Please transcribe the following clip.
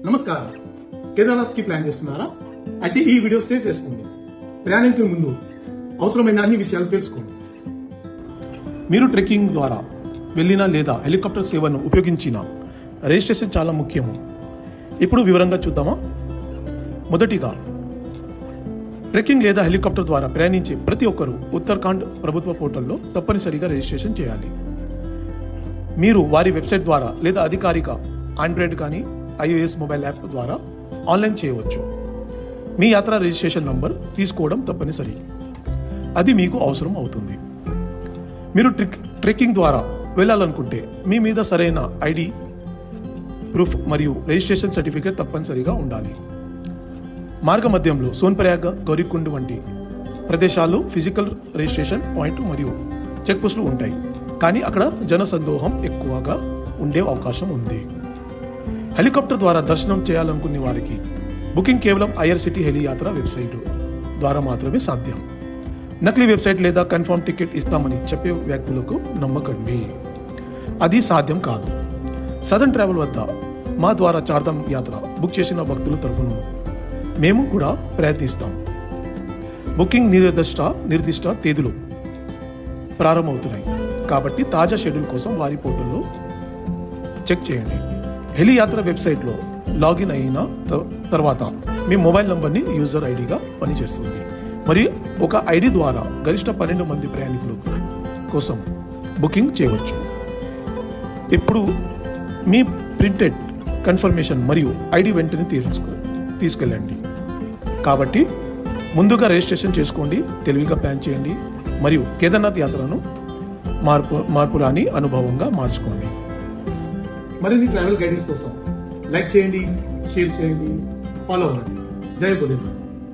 నమస్కారం. కేదార్నాథ్కి ప్లాన్ చేస్తున్నారా? అయితే ఈ వీడియో షేర్ చేసుకోండి. ప్రయాణించే ముందు అవసరమైన అన్ని విషయాలు తెలుసుకోండి. మీరు ట్రెక్కింగ్ ద్వారా వెళ్ళినా లేదా హెలికాప్టర్ సేవను ఉపయోగించిన రిజిస్ట్రేషన్ చాలా ముఖ్యము. ఇప్పుడు వివరంగా చూద్దామా? మొదటిగా, ట్రెక్కింగ్ లేదా హెలికాప్టర్ ద్వారా ప్రయాణించే ప్రతి ఒక్కరూ ఉత్తరాఖండ్ ప్రభుత్వ పోర్టల్లో తప్పనిసరిగా రిజిస్ట్రేషన్ చేయాలి. మీరు వారి వెబ్సైట్ ద్వారా లేదా అధికారిక ఆండ్రాయిడ్ కానీ iOS మొబైల్ యాప్ ద్వారా ఆన్లైన్ చేయవచ్చు. మీ యాత్ర రిజిస్ట్రేషన్ నంబర్ తీసుకోవడం తప్పనిసరి. అది మీకు అవసరం అవుతుంది. మీరు ట్రెక్కింగ్ ద్వారా వెళ్ళాలనుకుంటే మీ మీద సరైన ఐడి ప్రూఫ్ మరియు రిజిస్ట్రేషన్ సర్టిఫికేట్ తప్పనిసరిగా ఉండాలి. మార్గ మధ్యంలో సోన్ప్రయాగ్, గౌరీకుండ్ వంటి ప్రదేశాల్లో ఫిజికల్ రిజిస్ట్రేషన్ పాయింట్ మరియు చెక్ పోస్టులు ఉంటాయి, కానీ అక్కడ జనసందోహం ఎక్కువగా ఉండే అవకాశం ఉంది. హెలికాప్టర్ ద్వారా దర్శనం చేయాలనుకునే వారికి బుకింగ్ కేవలం IRCTC హెలి యాత్ర వెబ్సైట్ ద్వారా మాత్రమే సాధ్యం. నకిలీ వెబ్సైట్ లేదా కన్ఫర్మ్ టికెట్ ఇస్తామని చెప్పే వ్యక్తులకు నమ్మకండి, అది సాధ్యం కాదు. సదర్న్ ట్రావెల్ వద్ద మా ద్వారా చార్ధామ్ యాత్ర బుక్ చేసిన భక్తుల తరఫున మేము కూడా ప్రయత్నిస్తాం. బుకింగ్ నిర్దిష్ట తేదీలు ప్రారంభమవుతున్నాయి, కాబట్టి తాజా షెడ్యూల్ కోసం వారి పోర్టల్లో చెక్ చేయండి. హెలి యాత్ర వెబ్సైట్లో లాగిన్ అయిన తర్వాత మీ మొబైల్ నంబర్ని యూజర్ ఐడిగా పనిచేస్తుంది, మరియు ఒక ఐడి ద్వారా గరిష్ట 12 మంది ప్రయాణికుల కోసం బుకింగ్ చేయవచ్చు. ఇప్పుడు మీ ప్రింటెడ్ కన్ఫర్మేషన్ మరియు ఐడి వెంటనే తీసుకెళ్ళండి. కాబట్టి ముందుగా రిజిస్ట్రేషన్ చేసుకోండి, తెలివిగా ప్లాన్ చేయండి మరియు కేదార్నాథ్ యాత్రను మార్పు రాని అనుభవంగా మార్చుకోండి. మరిన్ని ట్రావెల్ గైడెన్స్ కోసం లైక్ చేయండి, షేర్ చేయండి, ఫాలో అవ్వండి. జై భోలేనాథ్.